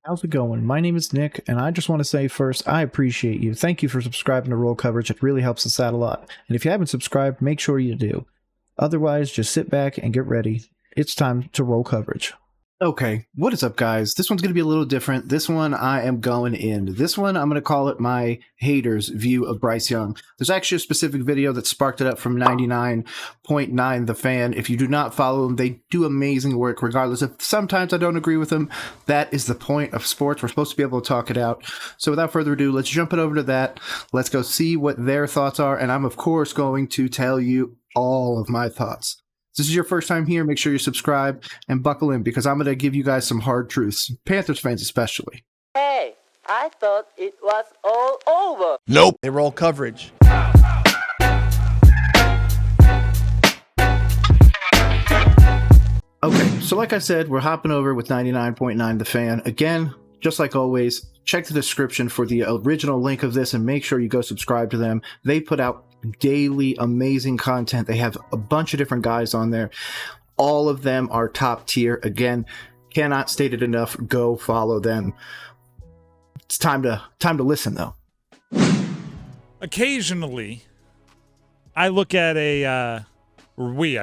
How's it going? My name is Nick, and I just want to say first, I appreciate you. Thank you for subscribing to Roll Coverage. It really helps us out a lot. And if you haven't subscribed, make sure you do. Otherwise, just sit back and get ready. It's time to roll coverage. Okay, what is up, guys? This one's going to be a little different. This one I am going in. This one, I'm going to call it my haters' view of Bryce Young. There's actually a specific video that sparked it up from 99.9 The Fan. If you do not follow them, they do amazing work, regardless of sometimes I don't agree with them. That is the point of sports. We're supposed to be able to talk it out. So without further ado, let's jump it over to that. Let's go see what their thoughts are. And I'm, of course, going to tell you all of my thoughts. If this is your first time here, make sure you subscribe and buckle in because I'm going to give you guys some hard truths, Panthers fans especially. Hey, I thought it was all over. Nope. They roll coverage. Okay, so like I said, we're hopping over with 99.9 The Fan. Again, just like always, check the description for the original link of this and make sure you go subscribe to them. They put out daily amazing content. They have a bunch of different guys on there. All of them are top tier. Again, cannot state it enough. Go follow them. It's time to listen though. Occasionally I look at I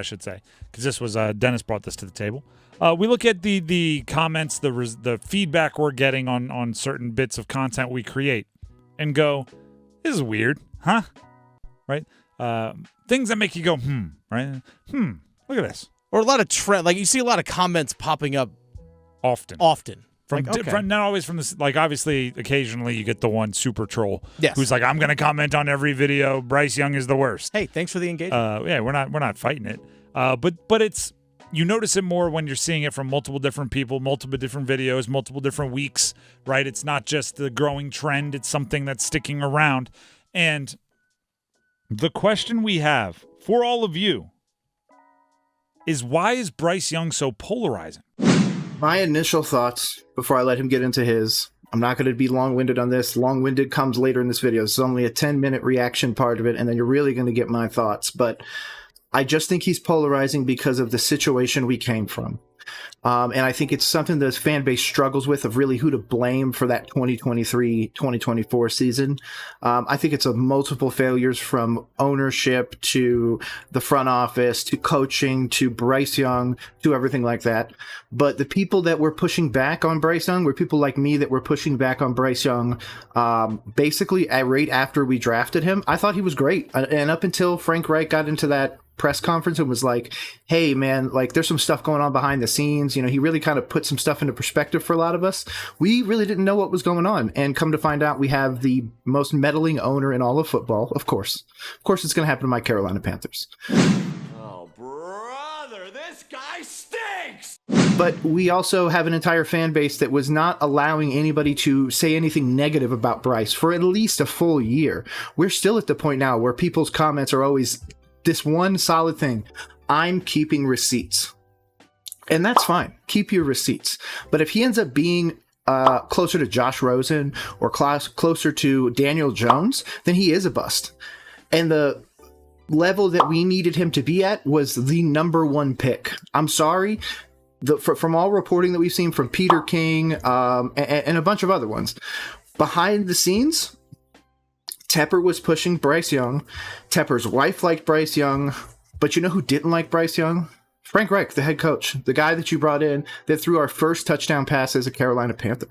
should say, because this was Dennis brought this to the table. We look at the comments, the feedback we're getting on certain bits of content we create and go, this is weird, huh? Right? Things that make you go, right? Look at this. Or a lot of trend, like you see a lot of comments popping up Often. From Like, okay. different, not always from this, like obviously occasionally you get the one super troll Yes. who's like, I'm going to comment on every video. Bryce Young is the worst. Hey, thanks for the engagement. Yeah, we're not fighting it. But it's, you notice it more when you're seeing it from multiple different people, multiple different videos, multiple different weeks, right? It's not just the growing trend. It's something that's sticking around. And the question we have for all of you is, why is Bryce Young so polarizing? My initial thoughts before I let him get into his, I'm not going to be long-winded on this. Long-winded comes later in this video. It's only a 10-minute reaction part of it, and then you're really going to get my thoughts. But I just think he's polarizing because of the situation we came from. And I think it's something the fan base struggles with, of really who to blame for that 2023-2024 season. I think it's a multiple failures from ownership to the front office to coaching to Bryce Young to everything like that. But the people that were pushing back on Bryce Young were people like me that were pushing back on Bryce Young basically right after we drafted him. I thought he was great. And up until Frank Reich got into that press conference and was like, hey man, like there's some stuff going on behind the scenes. You know, he really kind of put some stuff into perspective for a lot of us. We really didn't know what was going on. And come to find out, we have the most meddling owner in all of football. Of course it's going to happen to my Carolina Panthers. Oh, brother, this guy stinks! But we also have an entire fan base that was not allowing anybody to say anything negative about Bryce for at least a full year. We're still at the point now where people's comments are always this one solid thing: I'm keeping receipts. And that's fine. Keep your receipts. But if he ends up being closer to Josh Rosen or closer to Daniel Jones, then he is a bust. And the level that we needed him to be at was the number one pick. I'm sorry. From all reporting that we've seen from Peter King and a bunch of other ones, behind the scenes, Tepper was pushing Bryce Young. Tepper's wife liked Bryce Young. But you know who didn't like Bryce Young? Frank Reich, the head coach, the guy that you brought in that threw our first touchdown pass as a Carolina Panther.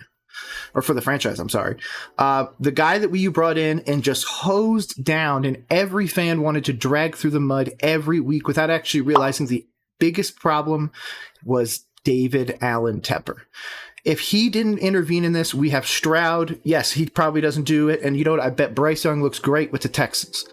Or for the franchise, I'm sorry. The guy that you brought in and just hosed down, and every fan wanted to drag through the mud every week without actually realizing the biggest problem was David Allen Tepper. If he didn't intervene in this, we have Stroud. Yes, he probably doesn't do it. And you know what? I bet Bryce Young looks great with the Texans.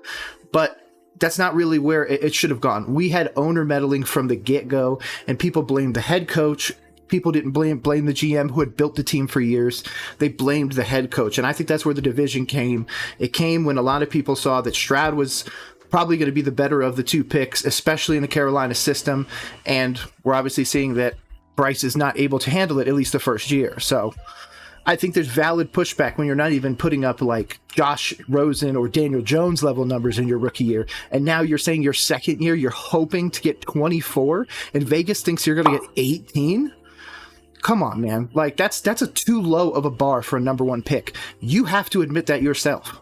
But that's not really where it should have gone. We had owner meddling from the get-go, and people blamed the head coach. People didn't blame the GM who had built the team for years. They blamed the head coach. And I think that's where the division came. It came when a lot of people saw that Stroud was probably going to be the better of the two picks, especially in the Carolina system. And we're obviously seeing that Bryce is not able to handle it, at least the first year. So I think there's valid pushback when you're not even putting up like Josh Rosen or Daniel Jones level numbers in your rookie year. And now you're saying your second year, you're hoping to get 24 and Vegas thinks you're going to get 18. Come on, man. Like, that's a too low of a bar for a number one pick. You have to admit that yourself.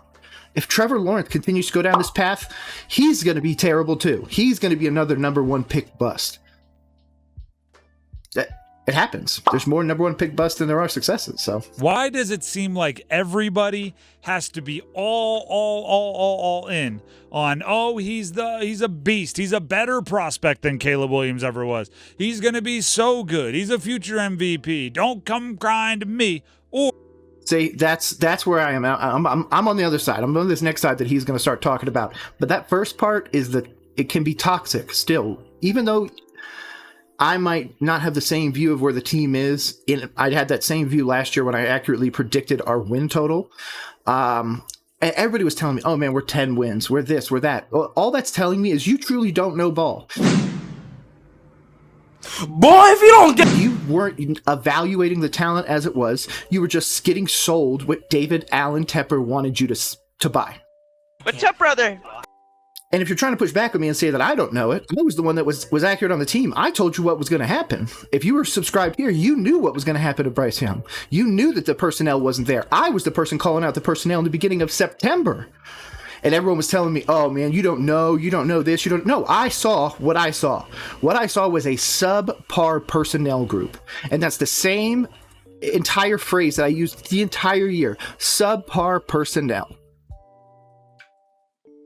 If Trevor Lawrence continues to go down this path, he's going to be terrible too. He's going to be another number one pick bust. It happens. There's more number one pick busts than there are successes. So why does it seem like everybody has to be all in on, oh, he's a beast. He's a better prospect than Caleb Williams ever was. He's going to be so good. He's a future MVP. Don't come crying to me. Or see, that's where I am. I'm on the other side. I'm on this next side that he's going to start talking about. But that first part is that it can be toxic still, even though I might not have the same view of where the team is. I had that same view last year when I accurately predicted our win total. And everybody was telling me, oh man, we're 10 wins. We're this, we're that. All that's telling me is you truly don't know ball. Boy, if you don't get... You weren't evaluating the talent as it was. You were just getting sold what David Allen Tepper wanted you to buy. What's up, brother? And if you're trying to push back at me and say that I don't know it, I was the one that was accurate on the team. I told you what was going to happen. If you were subscribed here, you knew what was going to happen to Bryce Young. You knew that the personnel wasn't there. I was the person calling out the personnel in the beginning of September. And everyone was telling me, oh man, you don't know this, you don't know. I saw what I saw. What I saw was a subpar personnel group. And that's the same entire phrase that I used the entire year. Subpar personnel.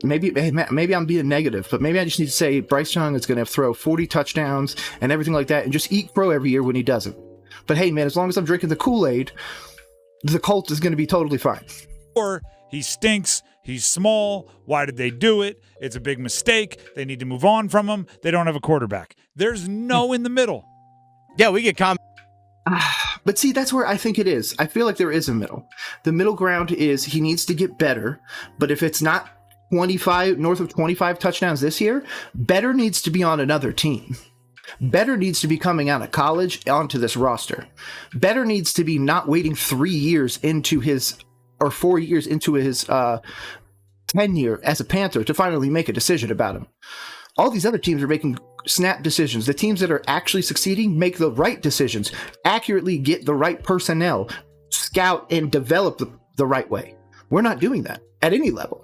Maybe I'm being negative, but maybe I just need to say Bryce Young is going to throw 40 touchdowns and everything like that and just eat crow every year when he doesn't. But hey, man, as long as I'm drinking the Kool-Aid, the Colt is going to be totally fine. Or he stinks. He's small. Why did they do it? It's a big mistake. They need to move on from him. They don't have a quarterback. There's no in the middle. Yeah, we get comments. But see, that's where I think it is. I feel like there is a middle. The middle ground is he needs to get better, but if it's not 25, north of 25 touchdowns this year, better needs to be on another team. Better needs to be coming out of college onto this roster. Better needs to be not waiting 3 years into his, or 4 years into his tenure as a Panther to finally make a decision about him. All these other teams are making snap decisions. The teams that are actually succeeding make the right decisions, accurately get the right personnel, scout and develop the right way. We're not doing that at any level.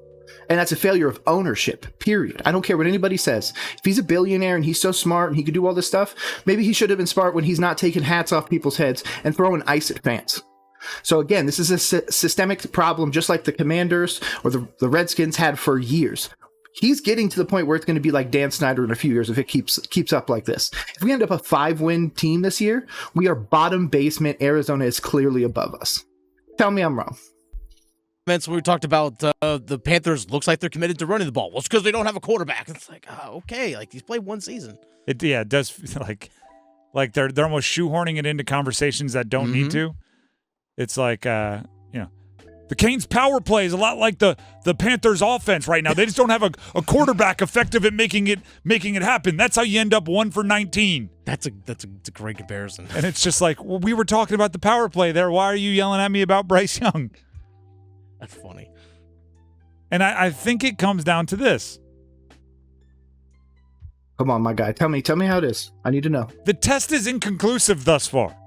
And that's a failure of ownership, period. I don't care what anybody says. If he's a billionaire and he's so smart and he can do all this stuff, maybe he should have been smart when he's not taking hats off people's heads and throwing ice at fans. So again, this is a systemic problem, just like the Commanders or the Redskins had for years. He's getting to the point where it's going to be like Dan Snyder in a few years if it keeps up like this. If we end up a 5-win team this year, we are bottom basement. Arizona is clearly above us. Tell me I'm wrong. We talked about the Panthers looks like they're committed to running the ball. Well, it's because they don't have a quarterback. It's like, okay, like he's played one season. It does feel like they're almost shoehorning it into conversations that don't need to. It's like the Canes power play is a lot like the Panthers offense right now. They just don't have a quarterback effective at making it happen. That's how you end up 1 for 19. That's a great comparison. And it's just like, well, we were talking about the power play there. Why are you yelling at me about Bryce Young? That's funny. And I think it comes down to this. Come on, my guy. Tell me how it is. I need to know. The test is inconclusive thus far.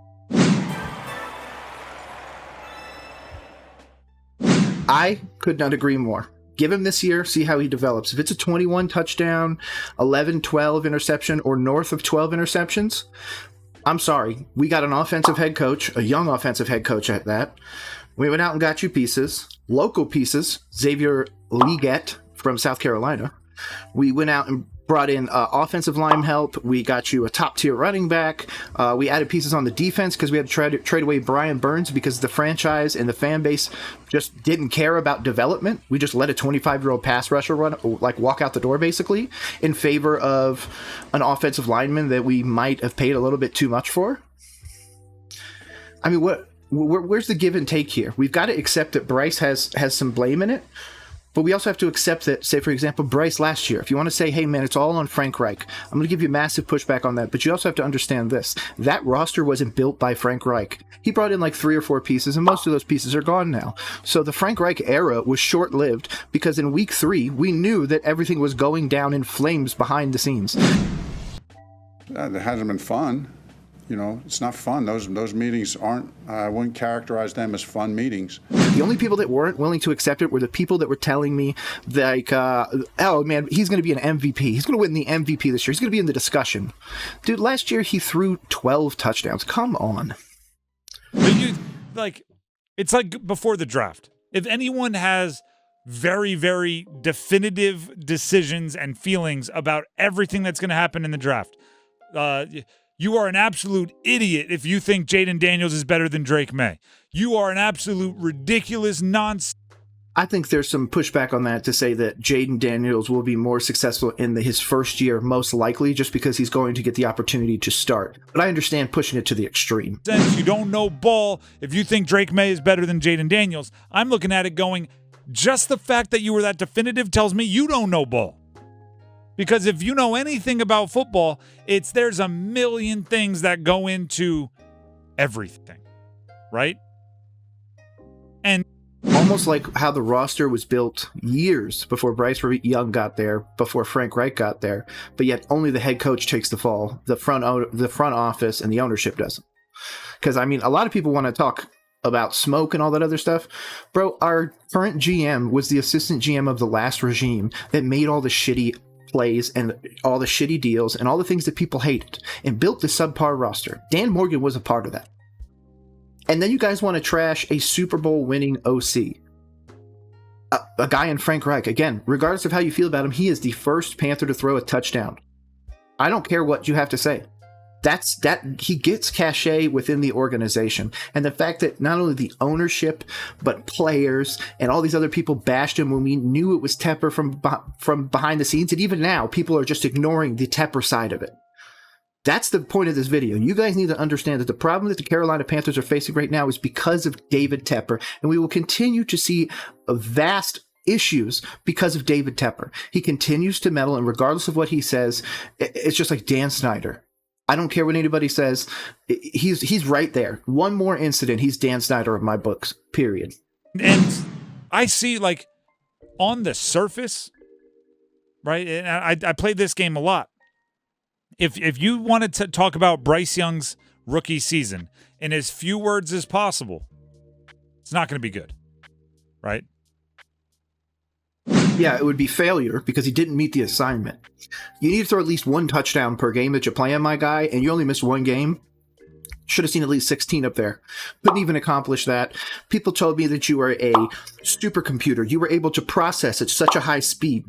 I could not agree more. Give him this year, see how he develops. If it's a 21 touchdown, 11, 12 interception, or north of 12 interceptions, I'm sorry. We got an offensive head coach, a young offensive head coach at that. We went out and got you pieces, local pieces, Xavier Legette from South Carolina. We went out and brought in offensive line help. We got you a top-tier running back. We added pieces on the defense because we had to trade away Brian Burns because the franchise and the fan base just didn't care about development. We just let a 25-year-old pass rusher walk out the door, basically, in favor of an offensive lineman that we might have paid a little bit too much for. I mean, where's the give and take here? We've got to accept that Bryce has some blame in it. But we also have to accept that, say, for example, Bryce last year, if you want to say, hey, man, it's all on Frank Reich, I'm going to give you massive pushback on that. But you also have to understand this. That roster wasn't built by Frank Reich. He brought in like 3 or 4 pieces, and most of those pieces are gone now. So the Frank Reich era was short-lived because in week 3, we knew that everything was going down in flames behind the scenes. It hasn't been fun. it's not fun. Those meetings aren't. I wouldn't characterize them as fun meetings. The only people that weren't willing to accept it were the people that were telling me, like, oh man, he's going to be an MVP. He's going to win the MVP this year. He's going to be in the discussion. Dude, last year he threw 12 touchdowns. Come on. But it's like before the draft. If anyone has very, very definitive decisions and feelings about everything that's going to happen in the draft, you are an absolute idiot if you think Jaden Daniels is better than Drake May. You are an absolute ridiculous nonsense. I think there's some pushback on that to say that Jaden Daniels will be more successful in his first year, most likely, just because he's going to get the opportunity to start. But I understand pushing it to the extreme. Since you don't know ball, if you think Drake May is better than Jaden Daniels, I'm looking at it going, just the fact that you were that definitive tells me you don't know ball. Because if you know anything about football, there's a million things that go into everything, right? And almost like how the roster was built years before Bryce Young got there, before Frank Reich got there, but yet only the head coach takes the fall. The front office and the ownership doesn't. Because, I mean, a lot of people want to talk about smoke and all that other stuff. Bro, our current GM was the assistant GM of the last regime that made all the shitty plays and all the shitty deals and all the things that people hated and built the subpar roster. Dan Morgan was a part of that. And then you guys want to trash a Super Bowl winning OC. A guy in Frank Reich. Again, regardless of how you feel about him, he is the first Panther to throw a touchdown. I don't care what you have to say. He gets cachet within the organization. And the fact that not only the ownership, but players and all these other people bashed him when we knew it was Tepper from behind the scenes. And even now, people are just ignoring the Tepper side of it. That's the point of this video. You guys need to understand that the problem that the Carolina Panthers are facing right now is because of David Tepper. And we will continue to see vast issues because of David Tepper. He continues to meddle, and regardless of what he says, it's just like Dan Snyder. I don't care what anybody says. He's right there. One more incident, he's Dan Snyder of my books, period. And I see, like, on the surface, right, and I played this game a lot. If you wanted to talk about Bryce Young's rookie season in as few words as possible, it's not going to be good, right? Yeah, it would be failure because he didn't meet the assignment. You need to throw at least one touchdown per game that you're playing, my guy, and you only missed one game. Should have seen at least 16 up there. Couldn't even accomplish that. People told me that you were a supercomputer. You were able to process at such a high speed.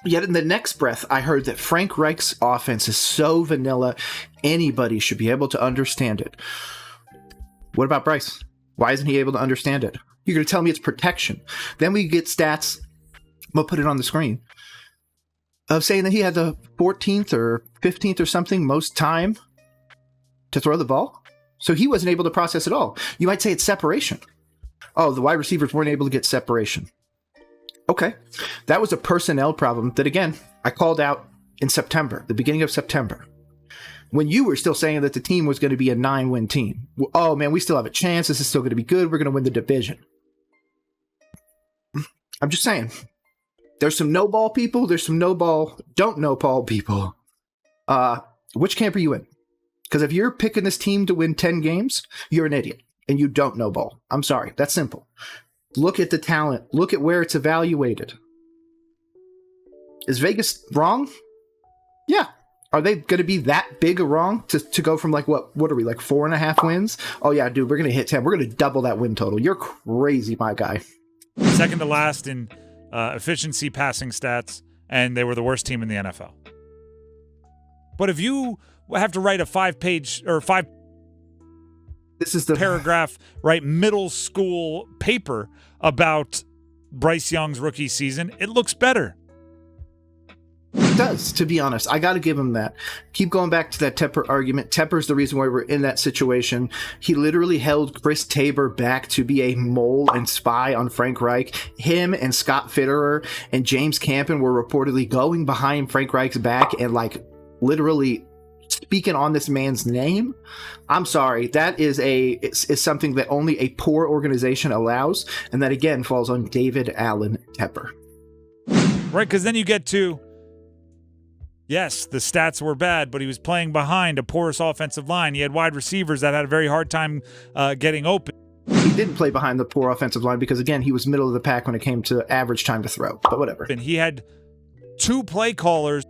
Yet in the next breath, I heard that Frank Reich's offense is so vanilla, anybody should be able to understand it. What about Bryce? Why isn't he able to understand it? You're going to tell me it's protection. Then we get stats. We'll put it on the screen. Of saying that he had the 14th or 15th or something most time to throw the ball. So he wasn't able to process it all. You might say it's separation. Oh, the wide receivers weren't able to get separation. Okay. That was a personnel problem that, again, I called out in September, the beginning of September, when you were still saying that the team was going to be a 9-win team. Oh, man, we still have a chance. This is still going to be good. We're going to win the division. I'm just saying. There's some no-ball people. There's some don't know-ball people. Which camp are you in? Because if you're picking this team to win 10 games, you're an idiot, and you don't know ball. I'm sorry. That's simple. Look at the talent. Look at where it's evaluated. Is Vegas wrong? Yeah. Are they going to be that big a wrong to go from, like, what are we, like 4.5 wins? Oh, yeah, dude, we're going to hit 10. We're going to double that win total. You're crazy, my guy. Second to last in efficiency passing stats, and they were the worst team in the NFL. But if you have to write a 5-page or 5 this is the paragraph, right, middle school paper about Bryce Young's rookie season, it looks better. It does, to be honest. I got to give him that. Keep going back to that Tepper argument. Tepper's the reason why we're in that situation. He literally held Chris Tabor back to be a mole and spy on Frank Reich. Him and Scott Fitterer and James Campen were reportedly going behind Frank Reich's back and, like, literally speaking on this man's name. I'm sorry. That is something that only a poor organization allows. And that, again, falls on David Allen Tepper. Right, because then you get to Yes, the stats were bad, but he was playing behind a porous offensive line. He had wide receivers that had a very hard time getting open. He didn't play behind the poor offensive line because, again, he was middle of the pack when it came to average time to throw. But whatever. And he had 2 play callers.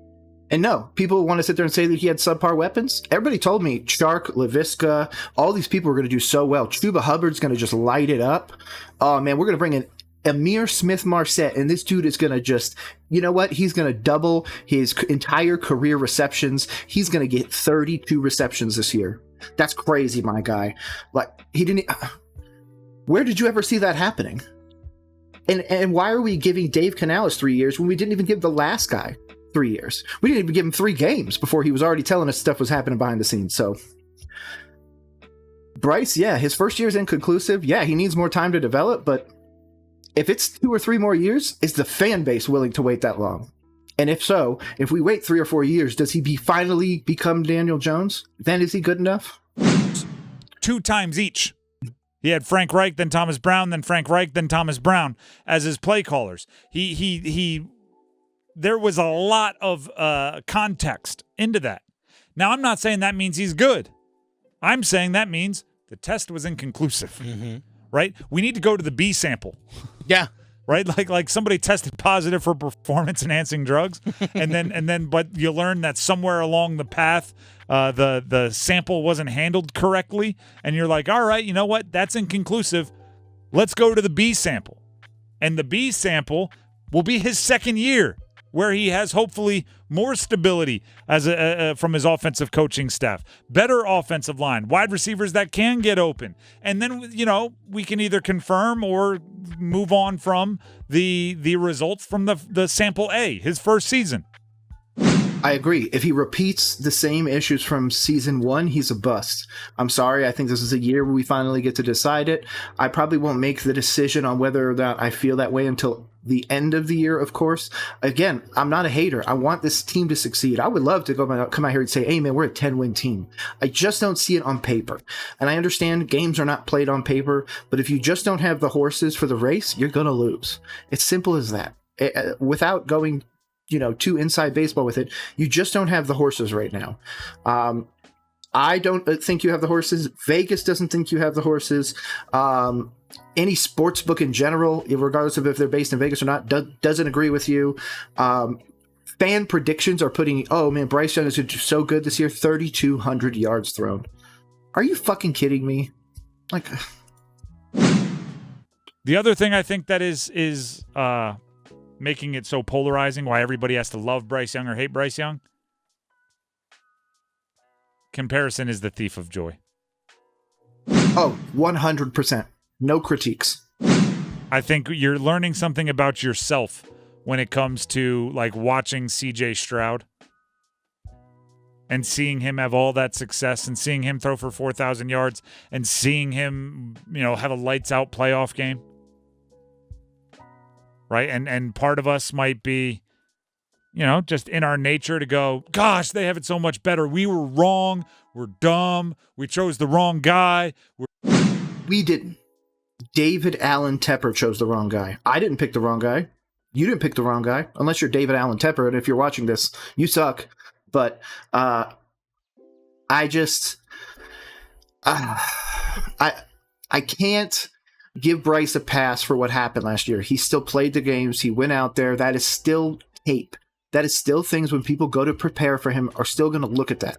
And no, people want to sit there and say that he had subpar weapons. Everybody told me Chark, LaVisca, all these people were going to do so well. Chuba Hubbard's going to just light it up. Oh, man, we're going to bring in Amir Smith-Marset, and this dude is going to just, you know what? He's going to double his entire career receptions. He's going to get 32 receptions this year. That's crazy, my guy. Like, he didn't... Where did you ever see that happening? And why are we giving Dave Canales 3 years when we didn't even give the last guy 3 years? We didn't even give him 3 games before he was already telling us stuff was happening behind the scenes. So Bryce, yeah, his first year is inconclusive. Yeah, he needs more time to develop, but if it's 2 or 3 more years, is the fan base willing to wait that long? And if so, if we wait 3 or 4 years, does he finally become Daniel Jones? Then is he good enough? 2 times each. He had Frank Reich, then Thomas Brown, then Frank Reich, then Thomas Brown as his play callers. There was a lot of context into that. Now, I'm not saying that means he's good. I'm saying that means the test was inconclusive, right? We need to go to the B sample. Yeah. Right? Like somebody tested positive for performance-enhancing drugs, and then, but you learn that somewhere along the path, the sample wasn't handled correctly, and you're like, all right, you know what? That's inconclusive. Let's go to the B sample. And the B sample will be his second year, where he has hopefully more stability as from his offensive coaching staff, better offensive line, wide receivers that can get open. And then, you know, we can either confirm or move on from the results from the sample A, his first season. I agree. If he repeats the same issues from season 1, he's a bust. I'm sorry. I think this is a year where we finally get to decide it. I probably won't make the decision on whether or not I feel that way until the end of the year, of course. Again, I'm not a hater. I want this team to succeed. I would love to come out here and say, hey, man, we're a 10-win team. I just don't see it on paper. And I understand games are not played on paper, but if you just don't have the horses for the race, you're going to lose. It's simple as that. Without going too inside baseball with it, you just don't have the horses right now. I don't think you have the horses. Vegas doesn't think you have the horses. Any sports book in general, regardless of if they're based in Vegas or not, doesn't agree with you. Fan predictions are putting, oh man, Bryce Young is so good this year, 3,200 yards thrown. Are you fucking kidding me? Like, the other thing I think that is making it so polarizing, why everybody has to love Bryce Young or hate Bryce Young, comparison is the thief of joy. Oh, 100%. No critiques. I think you're learning something about yourself when it comes to like watching CJ Stroud and seeing him have all that success and seeing him throw for 4,000 yards and seeing him, have a lights out playoff game. Right? And part of us might be, just in our nature to go, gosh, they have it so much better. We were wrong. We're dumb. We chose the wrong guy. We didn't. David Allen Tepper chose the wrong guy. I didn't pick the wrong guy. You didn't pick the wrong guy, unless you're David Allen Tepper, and if you're watching this, you suck. But I can't give Bryce a pass for what happened last year. He still played the games. He went out there. That is still tape. That is still things when people go to prepare for him are still going to look at that.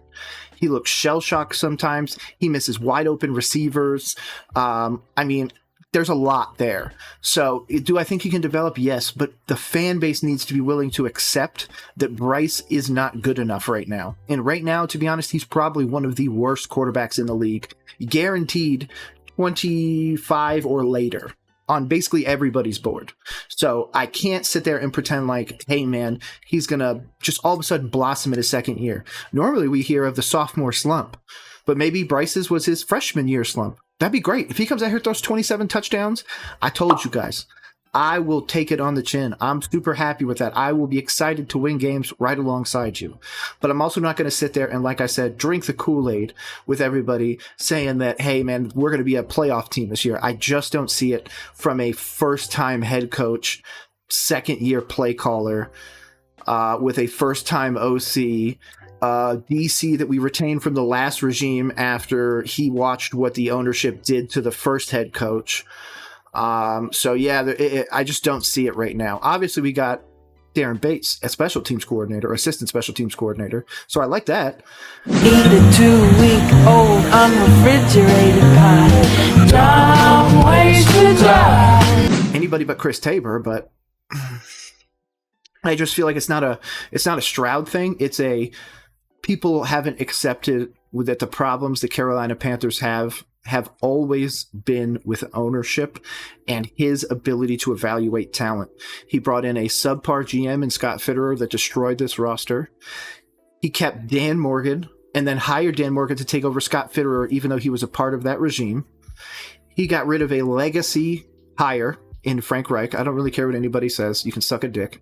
He looks shell-shocked sometimes. He misses wide-open receivers. There's a lot there. So do I think he can develop? Yes, but the fan base needs to be willing to accept that Bryce is not good enough right now. And right now, to be honest, he's probably one of the worst quarterbacks in the league. Guaranteed 25 or later on basically everybody's board. So I can't sit there and pretend like, hey man, he's going to just all of a sudden blossom in his second year. Normally we hear of the sophomore slump, but maybe Bryce's was his freshman year slump. That'd be great. If he comes out here, throws 27 touchdowns, I told you guys, I will take it on the chin. I'm super happy with that. I will be excited to win games right alongside you. But I'm also not going to sit there and, like I said, drink the Kool-Aid with everybody saying that, hey, man, we're going to be a playoff team this year. I just don't see it from a first-time head coach, second-year play caller. with a first-time OC, DC that we retained from the last regime after he watched what the ownership did to the first head coach. So yeah, I just don't see it right now. Obviously, we got Darren Bates, a special teams coordinator, assistant special teams coordinator. So I like that. Eat a 2-week-old unrefrigerated pie. Dumb ways to die. Anybody but Chris Tabor, but I just feel like it's not a Stroud thing. It's a people haven't accepted that the problems the Carolina Panthers have always been with ownership and his ability to evaluate talent. He brought in a subpar GM in Scott Fitterer that destroyed this roster. He kept Dan Morgan and then hired Dan Morgan to take over Scott Fitterer, even though he was a part of that regime. He got rid of a legacy hire in Frank Reich. I don't really care what anybody says. You can suck a dick.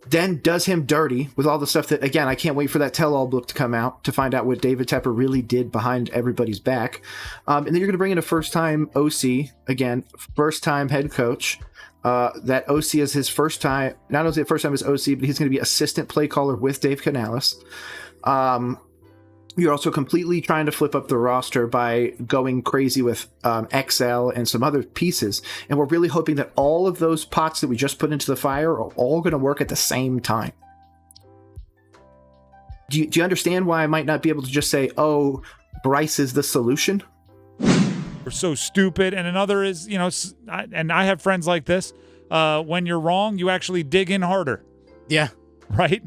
Then does him dirty with all the stuff that, again, I can't wait for that tell-all book to come out to find out what David Tepper really did behind everybody's back. And then you're going to bring in a first-time OC, again, first-time head coach. That OC is his first time, not only the first time as OC, but he's going to be assistant play caller with Dave Canales. You're also completely trying to flip up the roster by going crazy with XL and some other pieces. And we're really hoping that all of those pots that we just put into the fire are all going to work at the same time. Do you understand why I might not be able to just say, oh, Bryce is the solution? We're so stupid. And another is, and I have friends like this. When you're wrong, you actually dig in harder. Yeah. Right?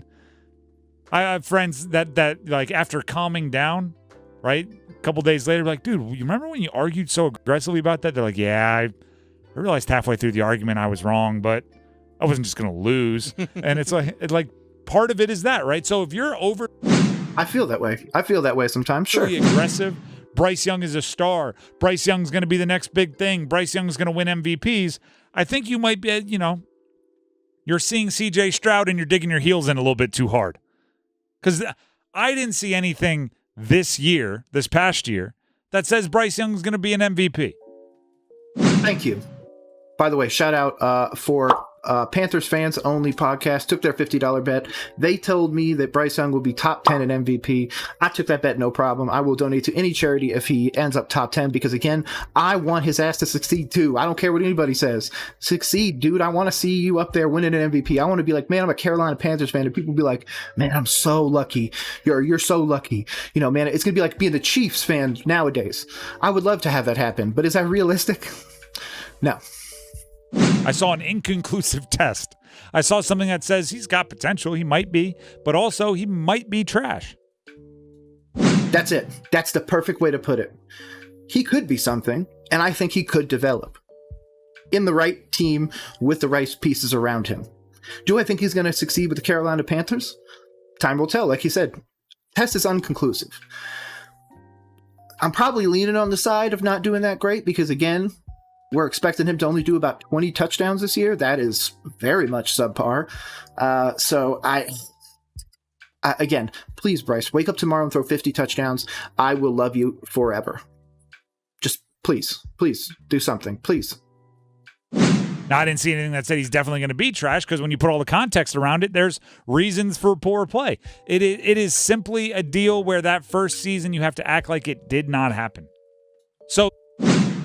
I have friends that like after calming down, right, a couple days later, like, dude, you remember when you argued so aggressively about that? They're like, yeah, I realized halfway through the argument I was wrong, but I wasn't just gonna lose. And it's like part of it is that, right? So if you're over, I feel that way sometimes. Sure, aggressive. Bryce Young is a star. Bryce Young's gonna be the next big thing. Bryce Young's gonna win MVPs. I think you might be, you're seeing CJ Stroud and you're digging your heels in a little bit too hard. Because I didn't see anything this past year, that says Bryce Young's going to be an MVP. Thank you. By the way, shout out for Panthers Fans Only podcast. Took their $50 bet. They told me that Bryce Young will be top 10 in MVP. I took that bet, no problem. I will donate to any charity if he ends up top 10 because, again, I want his ass to succeed too. I don't care what anybody says. Succeed, dude. I want to see you up there winning an MVP. I want to be like, man, I'm a Carolina Panthers fan. And people be like, man, I'm so lucky. You're so lucky. Man, it's going to be like being the Chiefs fan nowadays. I would love to have that happen. But is that realistic? No. I saw an inconclusive test. I saw something that says he's got potential. He might be, but also he might be trash. That's it. That's the perfect way to put it. He could be something, and I think he could develop in the right team with the right pieces around him. Do I think he's going to succeed with the Carolina Panthers? Time will tell. Like you said, test is unconclusive. I'm probably leaning on the side of not doing that great because, again, we're expecting him to only do about 20 touchdowns this year. That is very much subpar. So I again, please, Bryce, wake up tomorrow and throw 50 touchdowns. I will love you forever. Just please do something. Please. Now, I didn't see anything that said he's definitely going to be trash because when you put all the context around it, there's reasons for poor play. It is simply a deal where that first season you have to act like it did not happen. So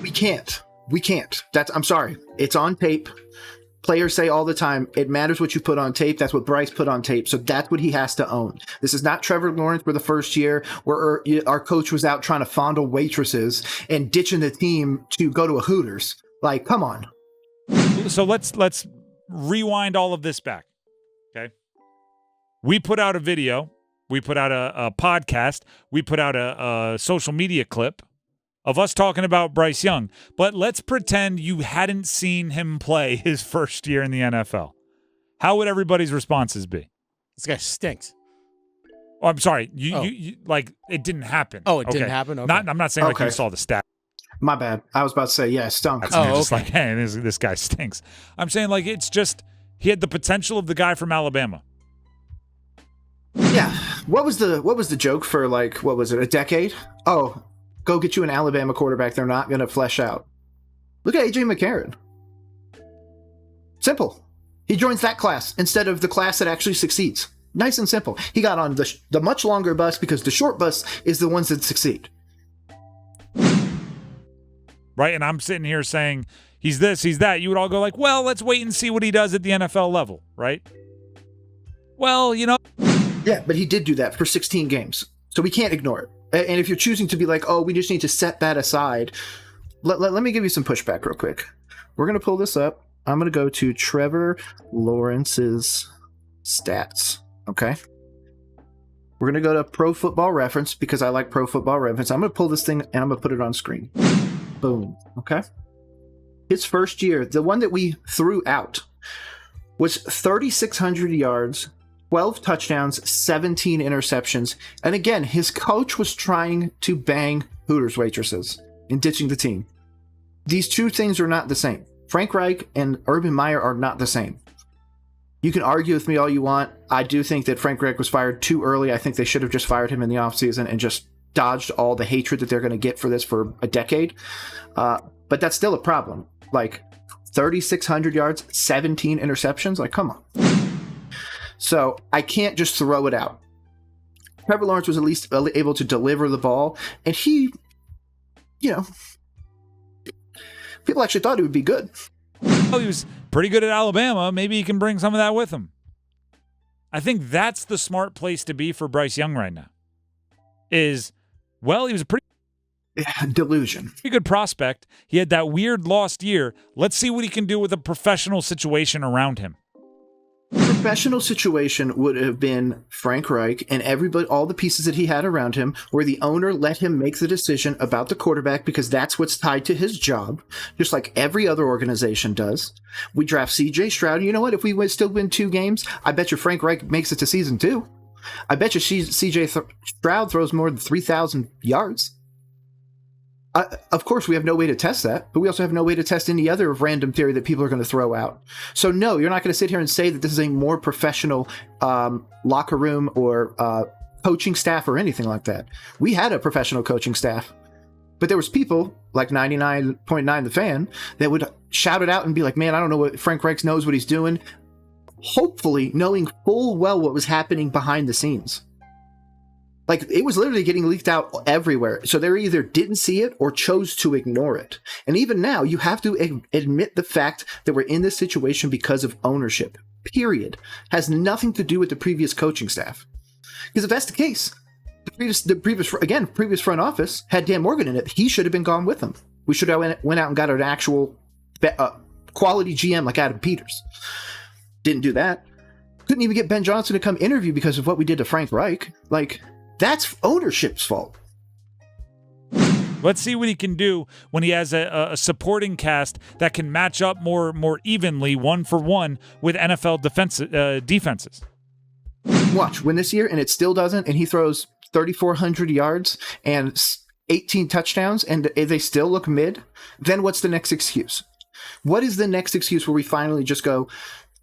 we can't. I'm sorry. It's on tape. Players say all the time, it matters what you put on tape. That's what Bryce put on tape. So that's what he has to own. This is not Trevor Lawrence for the first year where our coach was out trying to fondle waitresses and ditching the team to go to a Hooters. Like, come on. So let's rewind all of this back. Okay. We put out a video. We put out a podcast. We put out a social media clip of us talking about Bryce Young, but let's pretend you hadn't seen him play his first year in the NFL. How would everybody's responses be? This guy stinks. Oh, I'm sorry. You like it didn't happen. Oh, it didn't happen? Okay. I'm not saying like you saw the stat. My bad. I was about to say, yeah, it stunk. That's just like, hey, this guy stinks. I'm saying like it's just he had the potential of the guy from Alabama. Yeah. What was the joke for like, what was it, a decade? Oh, go get you an Alabama quarterback they're not going to flesh out. Look at A.J. McCarron. Simple. He joins that class instead of the class that actually succeeds. Nice and simple. He got on the much longer bus because the short bus is the ones that succeed. Right, and I'm sitting here saying he's this, he's that. You would all go like, well, let's wait and see what he does at the NFL level, right? Well, you know. Yeah, but he did do that for 16 games. So we can't ignore it. And if you're choosing to be like, oh, we just need to set that aside, let me give you some pushback real quick. We're going to pull this up. I'm going to go to Trevor Lawrence's stats, okay? We're going to go to Pro Football Reference because I like Pro Football Reference. I'm going to pull this thing and I'm going to put it on screen. Boom, okay? His first year, the one that we threw out, was 3,600 yards, 12 touchdowns, 17 interceptions. And again, his coach was trying to bang Hooters waitresses and ditching the team. These two things are not the same. Frank Reich and Urban Meyer are not the same. You can argue with me all you want. I do think that Frank Reich was fired too early. I think they should have just fired him in the offseason and just dodged all the hatred that they're going to get for this for a decade. But that's still a problem. Like 3,600 yards, 17 interceptions. Like, come on. So I can't just throw it out. Trevor Lawrence was at least able to deliver the ball. And he, you know, people actually thought he would be good. Well, he was pretty good at Alabama. Maybe he can bring some of that with him. I think that's the smart place to be for Bryce Young right now. Is, well, he was a pretty delusion. pretty good prospect. He had that weird lost year. Let's see what he can do with a professional situation around him. Professional situation would have been Frank Reich and everybody, all the pieces that he had around him, where the owner let him make the decision about the quarterback because that's what's tied to his job, just like every other organization does. We draft CJ Stroud. You know what? If we still win 2 games, I bet you Frank Reich makes it to season 2. I bet you CJ Stroud throws more than 3,000 yards. Of course, we have no way to test that, but we also have no way to test any other random theory that people are going to throw out. So no, you're not going to sit here and say that this is a more professional locker room or coaching staff or anything like that. We had a professional coaching staff, but there was people like 99.9 The Fan that would shout it out and be like, man, I don't know what Frank Reich knows what he's doing. Hopefully knowing full well what was happening behind the scenes. Like, it was literally getting leaked out everywhere. So they either didn't see it or chose to ignore it. And even now, you have to admit the fact that we're in this situation because of ownership. Period. Has nothing to do with the previous coaching staff. Because if that's the case, the previous front office had Dan Morgan in it. He should have been gone with them. We should have went out and got an actual quality GM like Adam Peters. Didn't do that. Couldn't even get Ben Johnson to come interview because of what we did to Frank Reich. Like, that's ownership's fault. Let's see what he can do when he has a supporting cast that can match up more evenly, 1-for-1, with NFL defenses. Watch, win this year, and it still doesn't, and he throws 3,400 yards and 18 touchdowns, and they still look mid, then what's the next excuse? What is the next excuse where we finally just go,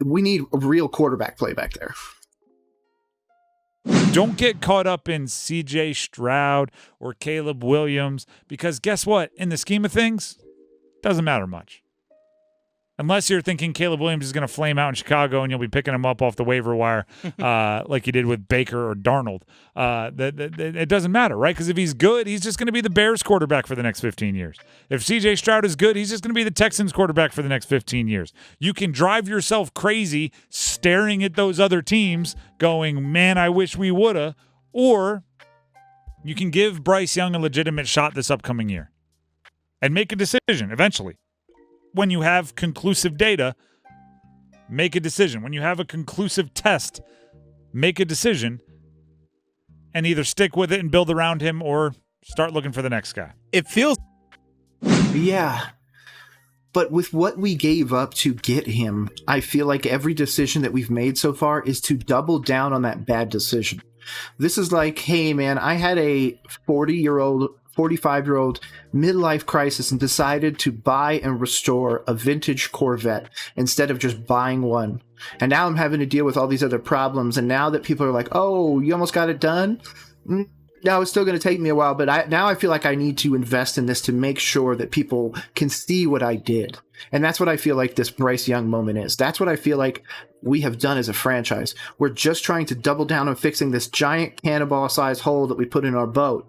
we need a real quarterback play back there? Don't get caught up in CJ Stroud or Caleb Williams, because guess what? In the scheme of things, doesn't matter much. Unless you're thinking Caleb Williams is going to flame out in Chicago and you'll be picking him up off the waiver wire like you did with Baker or Darnold. It doesn't matter, right? Because if he's good, he's just going to be the Bears quarterback for the next 15 years. If CJ Stroud is good, he's just going to be the Texans quarterback for the next 15 years. You can drive yourself crazy staring at those other teams going, man, I wish we woulda. Or you can give Bryce Young a legitimate shot this upcoming year and make a decision eventually. When you have conclusive data, make a decision. When you have a conclusive test, make a decision and either stick with it and build around him or start looking for the next guy. It feels Yeah. But with what we gave up to get him, I feel like every decision that we've made so far is to double down on that bad decision. This is like, hey, man, I had a 45-year-old midlife crisis and decided to buy and restore a vintage Corvette instead of just buying one. And now I'm having to deal with all these other problems. And now that people are like, oh, you almost got it done? Now it's still going to take me a while, but now I feel like I need to invest in this to make sure that people can see what I did. And that's what I feel like this Bryce Young moment is. That's what I feel like we have done as a franchise. We're just trying to double down on fixing this giant cannonball-sized hole that we put in our boat,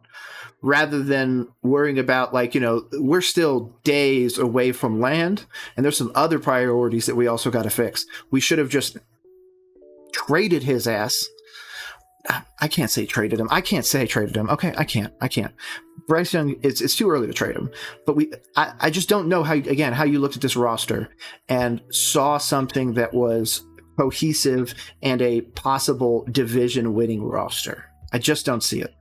rather than worrying about, like, you know, we're still days away from land, and there's some other priorities that we also got to fix. We should have just traded his ass. I can't say traded him. I can't say traded him. Okay, I can't. Bryce Young, it's too early to trade him. But I just don't know how you looked at this roster and saw something that was cohesive and a possible division-winning roster. I just don't see it.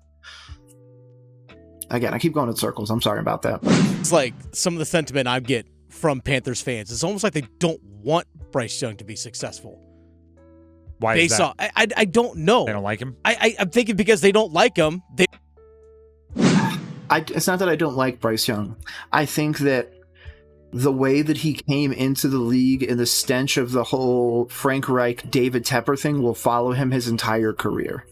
Again, I keep going in circles. I'm sorry about that. It's like some of the sentiment I get from Panthers fans. It's almost like they don't want Bryce Young to be successful. Why is that? I don't know. They don't like him? I'm thinking because they don't like him. It's not that I don't like Bryce Young. I think that the way that he came into the league and the stench of the whole Frank Reich, David Tepper thing will follow him his entire career.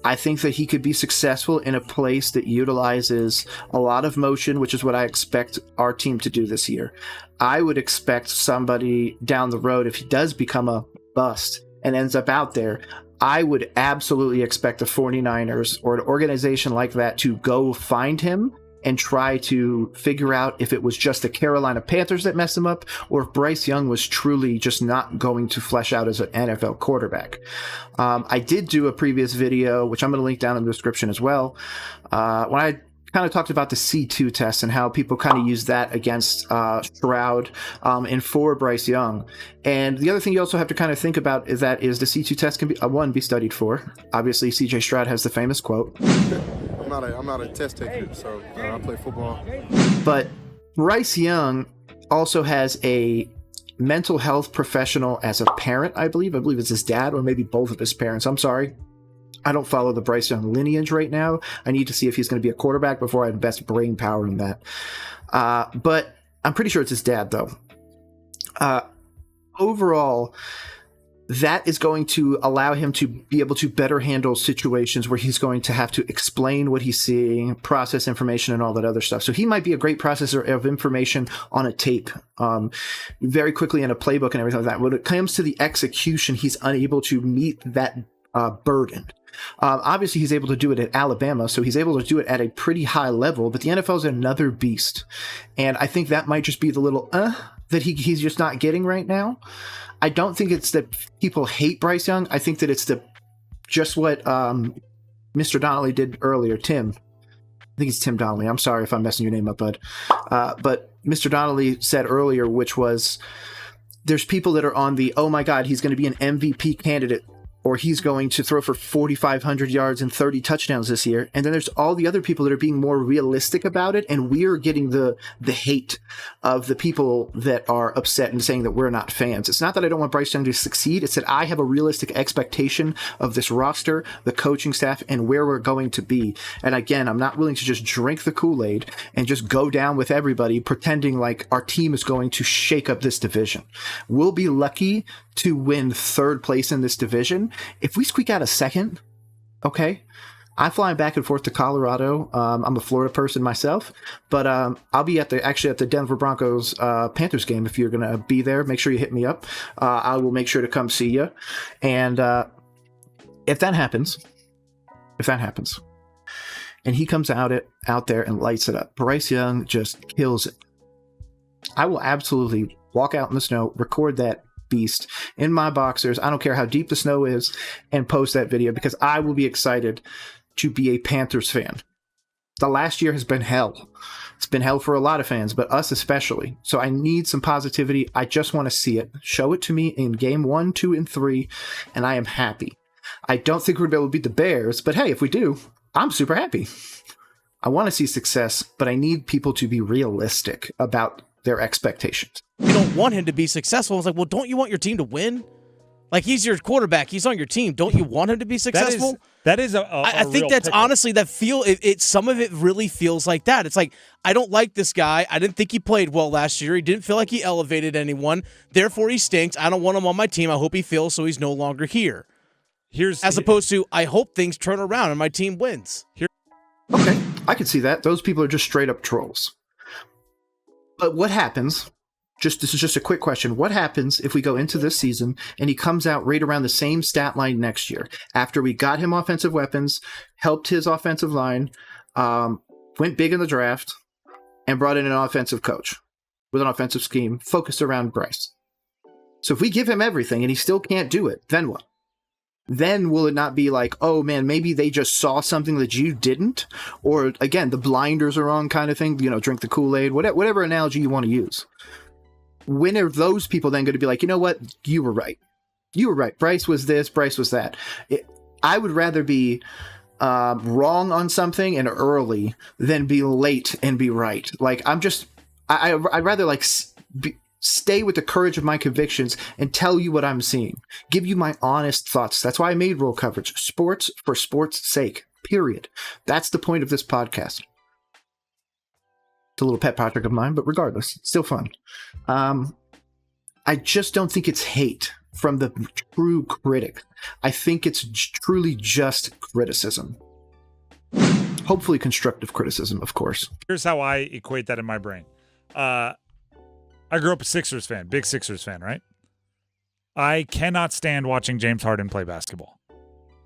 I think that he could be successful in a place that utilizes a lot of motion, which is what I expect our team to do this year. I would expect somebody down the road, if he does become a bust and ends up out there, I would absolutely expect the 49ers or an organization like that to go find him and try to figure out if it was just the Carolina Panthers that messed him up, or if Bryce Young was truly just not going to flesh out as an NFL quarterback. I did do a previous video, which I'm going to link down in the description as well, when I kind of talked about the C2 test and how people kind of use that against Stroud and for Bryce Young. And the other thing you also have to kind of think about is the C2 test can be studied for. Obviously, CJ Stroud has the famous quote. I'm not a test taker, so I play football. But Bryce Young also has a mental health professional as a parent, I believe. I believe it's his dad or maybe both of his parents. I'm sorry. I don't follow the Bryce Young lineage right now. I need to see if he's going to be a quarterback before I invest brain power in that. But I'm pretty sure it's his dad, though. Overall, that is going to allow him to be able to better handle situations where he's going to have to explain what he's seeing, process information, and all that other stuff. So he might be a great processor of information on a tape very quickly in a playbook and everything like that. When it comes to the execution, he's unable to meet that burden. Obviously, he's able to do it at Alabama, so he's able to do it at a pretty high level, but the NFL is another beast. And I think that might just be the little that he's just not getting right now. I don't think it's that people hate Bryce Young. I think that it's just what Mr. Donnelley did earlier, Tim. I think it's Tim Donnelley. I'm sorry if I'm messing your name up, bud. But Mr. Donnelley said earlier, which was, there's people that are on the, oh my God, he's going to be an MVP candidate, or he's going to throw for 4,500 yards and 30 touchdowns this year. And then there's all the other people that are being more realistic about it, and we're getting the hate of the people that are upset and saying that we're not fans. It's not that I don't want Bryce Young to succeed. It's that I have a realistic expectation of this roster, the coaching staff, and where we're going to be. And again, I'm not willing to just drink the Kool-Aid and just go down with everybody pretending like our team is going to shake up this division. We'll be lucky to win third place in this division. If we squeak out a second, okay, I'm flying back and forth to Colorado. I'm a Florida person myself, but I'll be at the Denver Broncos Panthers game. If you're going to be there, make sure you hit me up. I will make sure to come see you. And if that happens, and he comes out there and lights it up, Bryce Young just kills it, I will absolutely walk out in the snow, record that beast in my boxers, I don't care how deep the snow is, and post that video, because I will be excited to be a Panthers fan. The last year has been hell. It's been hell for a lot of fans, but us especially. So I need some positivity. I just want to see it. Show it to me in game 1, 2, and 3, and I am happy. I don't think we're going to be able to beat the Bears, but hey, if we do, I'm super happy. I want to see success, but I need people to be realistic about their expectations. You don't want him to be successful. It's like, well, don't you want your team to win? Like, he's your quarterback. He's on your team. Don't you want him to be successful? That is I think that's pickle. Honestly, some of it really feels like that. It's like, I don't like this guy. I didn't think he played well last year. He didn't feel like he elevated anyone. Therefore, he stinks. I don't want him on my team. I hope he feels so he's no longer here. As opposed to, I hope things turn around and my team wins. Okay, I can see that. Those people are just straight up trolls. But what happens? This is just a quick question. What happens if we go into this season and he comes out right around the same stat line next year after we got him offensive weapons, helped his offensive line, went big in the draft, and brought in an offensive coach with an offensive scheme focused around Bryce? So if we give him everything and he still can't do it, then what? Then will it not be like, oh man, maybe they just saw something that you didn't? Or again, the blinders are on kind of thing, drink the Kool-Aid, whatever analogy you want to use. When are those people then going to be like, you know what? You were right. You were right. Bryce was this, Bryce was that. I would rather be wrong on something and early than be late and be right. Like, I'd rather like stay with the courage of my convictions and tell you what I'm seeing. Give you my honest thoughts. That's why I made roll coverage. Sports for sports' sake, period. That's the point of this podcast. It's a little pet project of mine, but regardless, it's still fun. I just don't think it's hate from the true critic. I think it's truly just criticism. Hopefully constructive criticism, of course. Here's how I equate that in my brain. I grew up a Sixers fan, big Sixers fan, right? I cannot stand watching James Harden play basketball,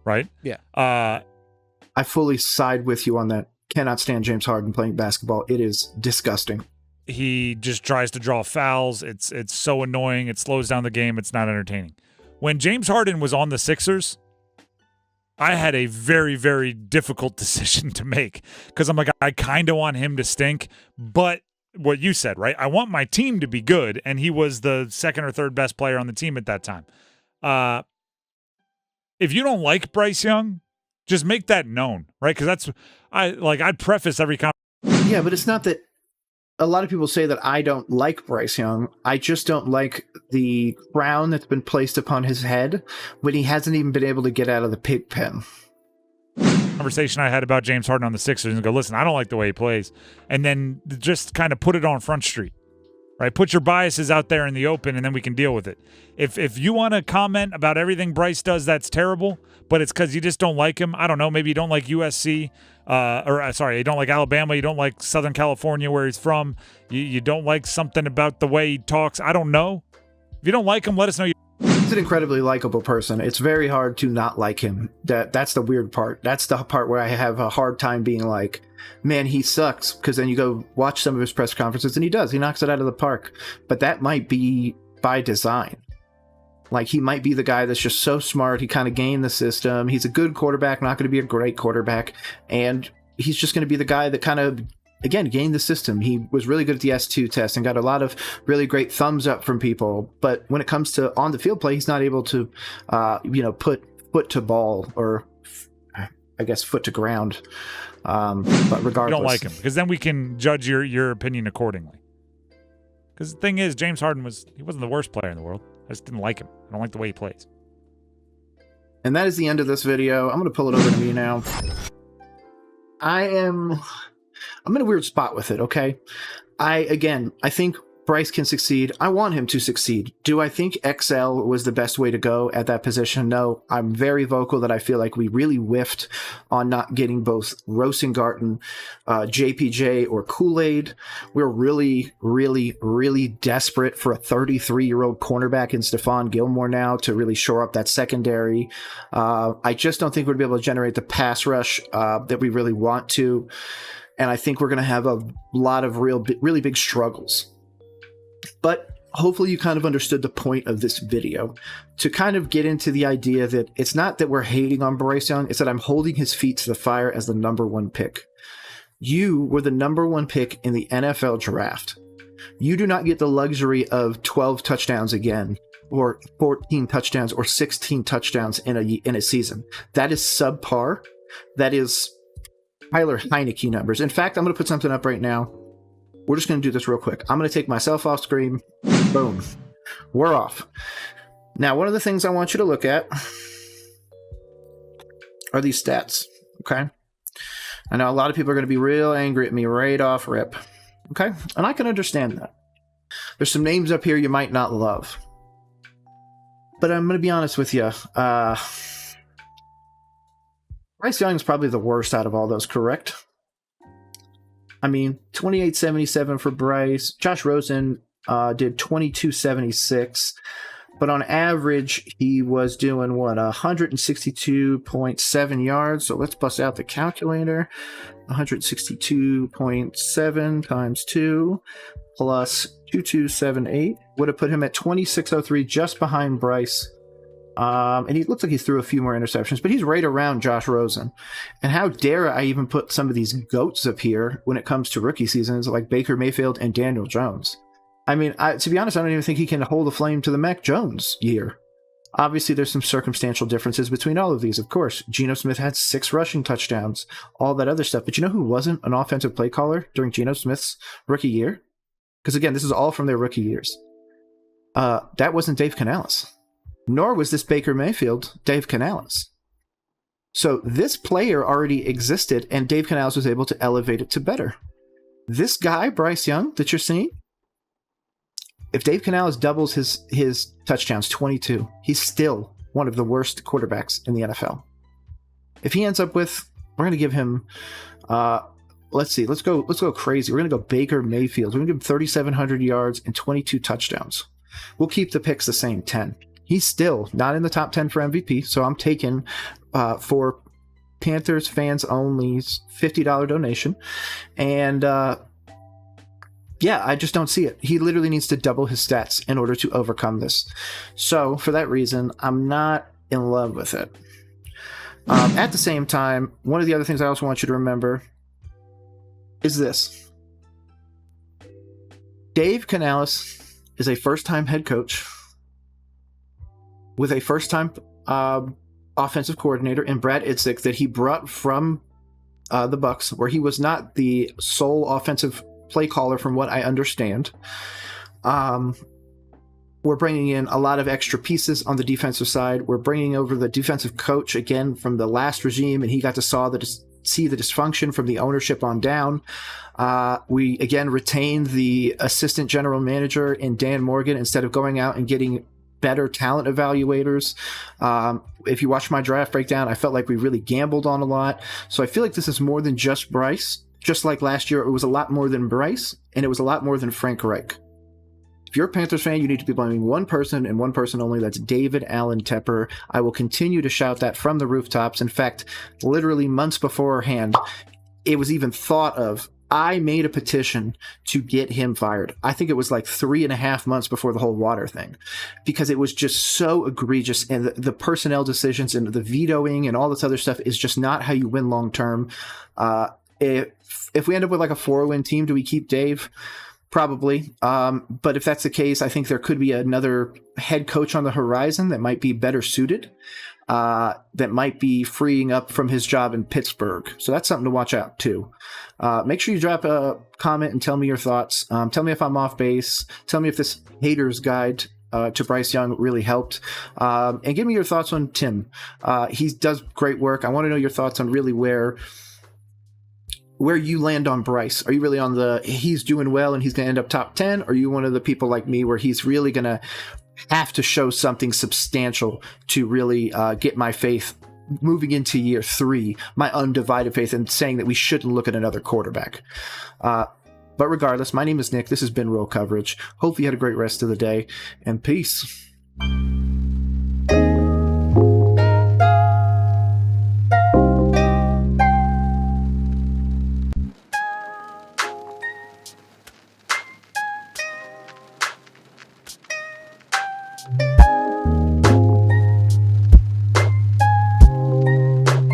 right? Yeah. I fully side with you on that. Cannot stand James Harden playing basketball. It is disgusting. He just tries to draw fouls. It's so annoying. It slows down the game. It's not entertaining. When James Harden was on the Sixers, I had a very, very difficult decision to make because I'm like, I kind of want him to stink, but what you said, right? I want my team to be good, and he was the second or third best player on the team at that time. If you don't like Bryce Young, just make that known, right? Because I'd preface every conversation. Yeah, but it's not that a lot of people say that I don't like Bryce Young. I just don't like the crown that's been placed upon his head when he hasn't even been able to get out of the pig pen. Conversation I had about James Harden on the Sixers and go, listen, I don't like the way he plays. And then just kind of put it on Front Street, right? Put your biases out there in the open and then we can deal with it. If you want to comment about everything Bryce does, that's terrible, but it's because you just don't like him. I don't know. Maybe you don't like USC, you don't like Alabama. You don't like Southern California where he's from. You don't like something about the way he talks. I don't know. If you don't like him, let us know. He's an incredibly likable person. It's very hard to not like him. That's the weird part. That's the part where I have a hard time being like, man, he sucks. Because then you go watch some of his press conferences and he does. He knocks it out of the park. But that might be by design. Like, he might be the guy that's just so smart. He kind of gained the system. He's a good quarterback, not going to be a great quarterback. And he's just going to be the guy that kind of, again, gained the system. He was really good at the S2 test and got a lot of really great thumbs up from people. But when it comes to on the field play, he's not able to, put foot to ball or, I guess, foot to ground. But regardless, you don't like him because then we can judge your opinion accordingly. Because the thing is, James Harden wasn't the worst player in the world. I just didn't like him. I don't like the way he plays. And that is the end of this video. I'm going to pull it over to me now. I'm in a weird spot with it, okay? I think Bryce can succeed. I want him to succeed. Do I think XL was the best way to go at that position? No. I'm very vocal that I feel like we really whiffed on not getting both Rosengarten, JPJ, or Kool-Aid. We're really, really, really desperate for a 33-year-old cornerback in Stephon Gilmore now to really shore up that secondary. I just don't think we'd be able to generate the pass rush that we really want to. And I think we're going to have a lot of really big struggles. But hopefully you kind of understood the point of this video, to kind of get into the idea that it's not that we're hating on Bryce Young, it's that I'm holding his feet to the fire as the number one pick. You were the number one pick in the NFL draft. You do not get the luxury of 12 touchdowns again, or 14 touchdowns, or 16 touchdowns in a season. That is subpar. That is Tyler Heineke numbers. In fact, I'm going to put something up right now. We're just going to do this real quick. I'm going to take myself off screen. Boom. We're off. Now, one of the things I want you to look at are these stats. Okay? I know a lot of people are going to be real angry at me right off rip. Okay? And I can understand that. There's some names up here you might not love. But I'm going to be honest with you. Bryce Young is probably the worst out of all those, correct? I mean, 28.77 for Bryce. Josh Rosen did 22.76. But on average, he was doing, 162.7 yards. So let's bust out the calculator. 162.7 times 2 plus 2278 would have put him at 2603, just behind Bryce. And he looks like he threw a few more interceptions, but he's right around Josh Rosen. And how dare I even put some of these GOATs up here when it comes to rookie seasons, like Baker Mayfield and Daniel Jones. I mean, to be honest, I don't even think he can hold a flame to the Mac Jones year. Obviously, there's some circumstantial differences between all of these, of course. Geno Smith had 6 rushing touchdowns, all that other stuff. But you know who wasn't an offensive play caller during Geno Smith's rookie year? Because again, this is all from their rookie years. That wasn't Dave Canales. Nor was this Baker Mayfield Dave Canales. So this player already existed, and Dave Canales was able to elevate it to better. This guy, Bryce Young, that you're seeing, if Dave Canales doubles his touchdowns, 22, he's still one of the worst quarterbacks in the NFL. If he ends up with, we're going to give him, let's go crazy. We're going to go Baker Mayfield. We're going to give him 3,700 yards and 22 touchdowns. We'll keep the picks the same, 10. He's still not in the top 10 for MVP, so I'm taking for Panthers fans only $50 donation. And yeah, I just don't see it. He literally needs to double his stats in order to overcome this. So for that reason, I'm not in love with it. At the same time, one of the other things I also want you to remember is this. Dave Canales is a first-time head coach with a first-time offensive coordinator in Brad Idzik that he brought from the Bucs, where he was not the sole offensive play caller from what I understand. We're bringing in a lot of extra pieces on the defensive side. We're bringing over the defensive coach again from the last regime, and he got to see the dysfunction from the ownership on down. We again retained the assistant general manager in Dan Morgan instead of going out and getting better talent evaluators. If you watch my draft breakdown, I felt like we really gambled on a lot. So I feel like this is more than just Bryce. Just like last year, it was a lot more than Bryce, and it was a lot more than Frank Reich. If you're a Panthers fan, you need to be blaming one person and one person only. That's David Allen Tepper. I will continue to shout that from the rooftops. In fact, literally months beforehand, it was even thought of. I made a petition to get him fired. I think it was like 3.5 months before the whole water thing, because it was just so egregious, and the personnel decisions and the vetoing and all this other stuff is just not how you win long term. If we end up with like a 4-win team, do we keep Dave? Probably. But if that's the case, I think there could be another head coach on the horizon that might be better suited, that might be freeing up from his job in Pittsburgh. So that's something to watch out too. Make sure you drop a comment and tell me your thoughts. Tell me if I'm off base. Tell me if this hater's guide to Bryce Young really helped. And give me your thoughts on Tim. He does great work. I want to know your thoughts on really where you land on Bryce. Are you really on he's doing well and he's going to end up top 10? Or are you one of the people like me where he's really going to have to show something substantial to really get my faith moving into year 3, my undivided faith, and saying that we shouldn't look at another quarterback? But regardless, my name is Nick. This has been Roll Coverage. Hope you had a great rest of the day, and peace.